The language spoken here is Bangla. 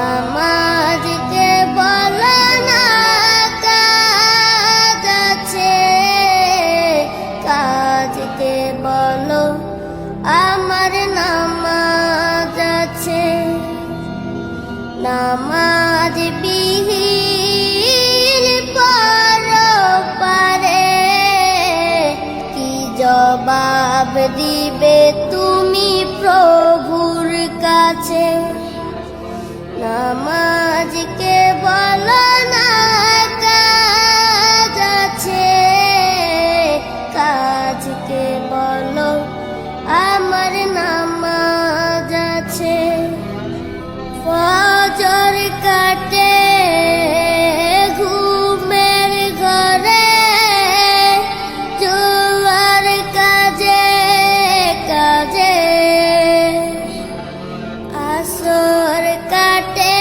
আমাদেরকে বলো না কাজ আছে, কাজকে বলো আমার নামাজ আছে। নামাজ বিহীন পরপারে কি জবাব দিবে তুমি প্রভুর কাছে? নামাজকে বলো না কাজ আছে, কাজকে বলো আমার নামাজ আছে। ফজর কাটে ঘুমের ঘরে, জোয়ার কাজে কাজে, আসর কাটে